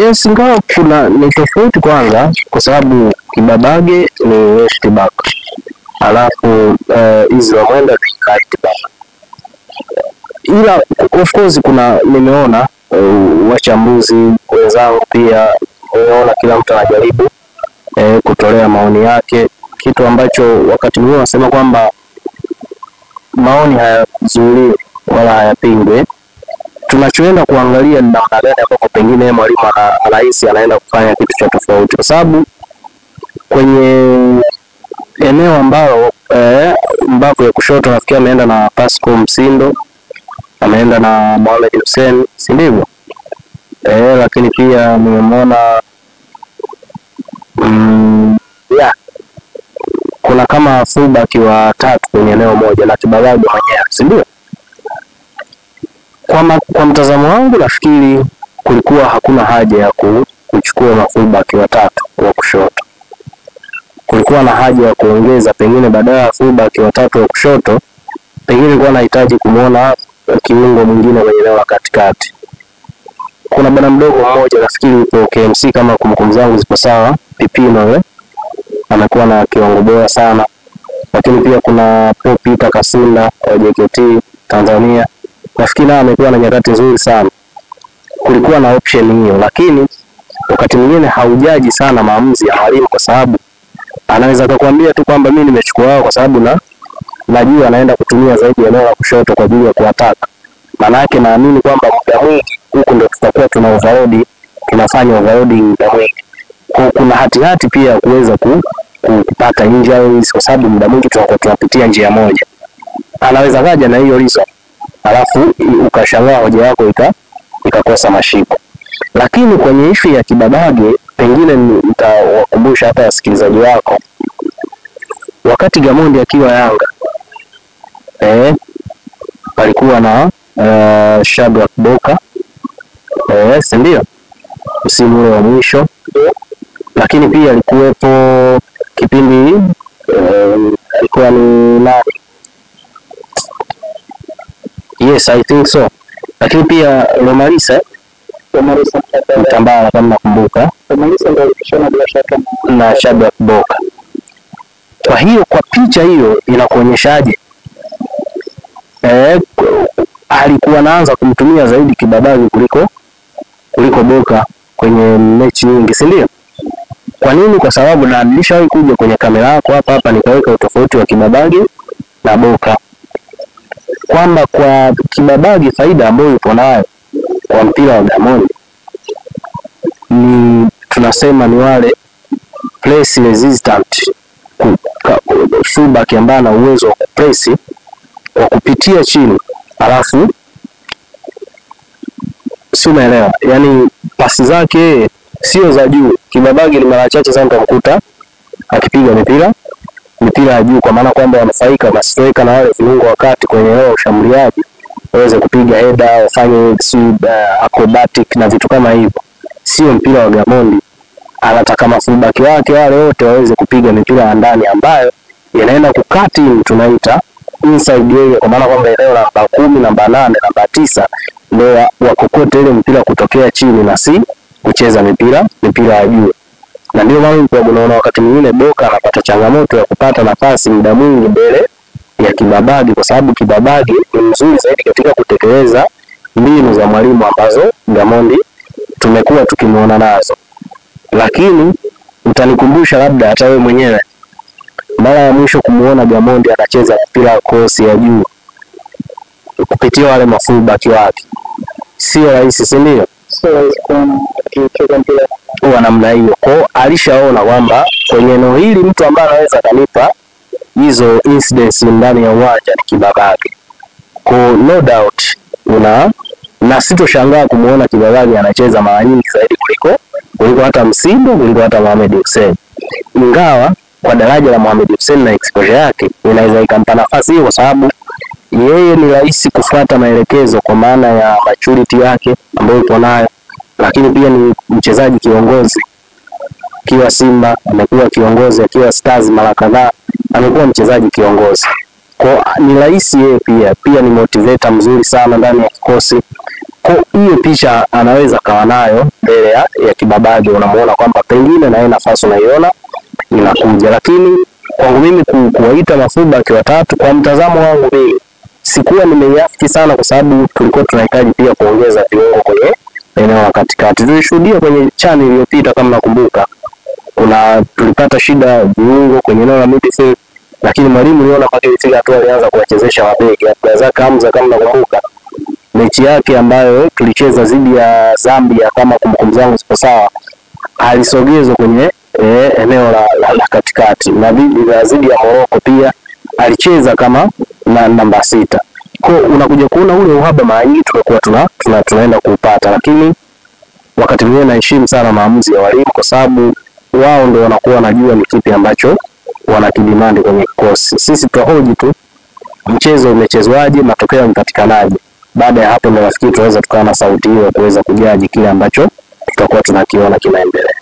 Yes, ingawa kuna ni tofauti kwanza kwa sababu Kibabage ni left back. Alafu hizo mwenda ni right back. Ila of course kuna nimeona wachambuzi wenzangu pia nimeona kila mtu anajaribu kutolea maoni yake, kitu ambacho wakati mwingine wanasema kwamba maoni hayazuiliwi wala hayapingwi. Tunachoenda kuangalia ni namna gani ambapo pengine mwalimu anahisi anaenda kufanya kitu cha tofauti, kwa sababu kwenye eneo ambalo mbavu ya kushoto nafikiri ameenda na Pascal Msindo, ameenda na Mohamed Hussein, si ndivyo? Lakini pia nimemwona kuna kama fullback wa tatu kwenye eneo moja na Kibabage mwenyewe, si ndio? Kwa mtazamo wangu nafikiri kulikuwa hakuna haja ya kuchukua mafullback watatu wa kushoto. Kulikuwa na haja ya kuongeza pengine badala ya fullback watatu wa kushoto, pengine kulikuwa nahitaji kumuona kiungo mwingine kwenye eneo la katikati. Kuna bwana mdogo mmoja nafikiri yupo KMC kama kumbukumbu zangu zipo sawa, Pipino anakuwa na kiwango bora sana. Lakini pia kuna Paul Peter Kasinda wa JKT Tanzania. Nafikiri naye amekuwa na nyakati nzuri sana. Kulikuwa na option hiyo, lakini wakati mwingine haujaji sana maamuzi ya mwalimu, kwa sababu anaweza kukuambia tu kwamba mimi nimechukua wao kwa sababu najua anaenda kutumia zaidi eneo la kushoto kwa ajili ya kuataka. Maana yake naamini kwamba muda mwingi huko ndio tutakuwa tuna overload, tunafanya overloading muda mwingi. Kuna hati pia kuweza kupata injuries kwa sababu muda mwingi tunakuwa tunapitia njia moja. Anaweza kaja na hiyo reason, alafu ukashangaa hoja yako ikakosa mashiko. Lakini kwenye issue ya Kibabage pengine nitawakumbusha hata wasikilizaji wako, wakati Gamondi akiwa Yanga palikuwa na Shadrack Boka, si ndio? Msimu ule wa mwisho. Lakini pia alikuwepo kipindi alikuwa ni nani? Yes, I think so. Lakini pia Lomalisa Mtambala kama nakumbuka. Lomalisa ndio alishona bila shaka na Shadrack Boka. Kwa hiyo kwa picha hiyo inakuonyeshaje? Alikuwa anaanza kumtumia zaidi Kibabage kuliko Boka kwenye mechi nyingi, si ndio? Kwa nini? Kwa sababu na nilishawahi kuja kwenye kamera yako hapa nikaweka utofauti wa Kibabage na Boka, kwamba kwa Kibabage faida ambayo yupo nayo kwa mpira wa Gamondi ni tunasema ni wale press resistant, fullback ambaye ana uwezo wa press wa kupitia chini, alafu si umeelewa, yani pasi zake sio za juu. Kibabage ni mara chache sana utamkuta akipiga mipira ya juu, kwa maana kwamba wanafaika masweka na wale viungo wakati kwenye eneo ushambuliaji waweze kupiga header, wafanye acrobatic na vitu kama hivyo. Sio mpira wa Gamondi. Anataka mafullback wake wale wote waweze kupiga mipira ya ndani ambayo inaenda kukati, tunaita inside area, kwa maana kwamba eneo la namba 10, namba 8, namba 9 ndio wakokote ile mpira kutokea chini na si kucheza mipira ya juu. Na ndio maana unaona wakati mwingine Boka anapata changamoto ya kupata nafasi muda mwingi mbele ya Kibabage, kwa sababu Kibabage ni mzuri zaidi katika kutekeleza mbinu za mwalimu ambazo Gamondi tumekuwa tukimuona nazo. Lakini utanikumbusha labda hata wewe mwenyewe mara ya mwisho kumuona Gamondi anacheza mpira cross ya juu kupitia wale mafullback wake, sio rahisi, si ndio? Sio kucheza mpira kwa namna hiyo. Kwa alishaona kwamba kwenye eneo hili mtu ambaye anaweza kanipa hizo incidents ndani ya uwanja ni Kibabage. Kwa no doubt na sitoshangaa kumuona Kibabage anacheza mara nyingi zaidi kuliko hata Msindo, kuliko hata Mohamed Hussein. Ingawa kwa daraja la Mohamed Hussein na exposure yake inaweza ikampa nafasi hiyo, kwa sababu yeye ni rahisi kufuata maelekezo kwa maana ya maturity yake ambayo ipo nayo. Lakini pia ni mchezaji kiongozi. Kiwa Simba amekuwa kiongozi, akiwa Stars mara kadhaa amekuwa mchezaji kiongozi. Kwa ni rahisi yeye pia ni motivator mzuri sana ndani ya kikosi. Kwa hiyo picha anaweza kawa nayo mbele ya Kibabage, unamuona kwamba pengine na yeye nafasi unaiona inakuja. Lakini kwangu mimi kuwaita mafullback watatu, kwa mtazamo wangu mimi sikuwa nimeiafiki sana, kwa sababu tulikuwa tunahitaji pia kuongeza viungo kwenye eneo la katikati. Tulishuhudia kwenye chani iliyopita kama nakumbuka, tulipata shida viungo kwenye eneo la midfield, lakini mwalimu aliona mpaka ile hatua alianza kuwachezesha mabeki. Abdulrazak Hamza kama nakumbuka mechi yake ambayo tulicheza dhidi ya Zambia, kama kumbukumbu zangu zipo sawa, alisogezwa kwenye eneo la katikati, na dhidi ya Morocco pia alicheza kama namba 6. Kwa unakuja kuona ule uhaba mara nyingi tulikuwa tunaenda kuupata, lakini wakati mwingine naheshimu sana maamuzi ya walimu, kwa sababu wao ndio wanakuwa wanajua ni kipi ambacho wanakidimandi kwenye kikosi. Sisi tutahoji tu mchezo umechezwaje, matokeo yamepatikanaje. Baada ya hapo ndio nafikiri tunaweza tukawa na sauti hiyo kuweza kujaji kile ambacho tutakuwa tunakiona kinaendelea.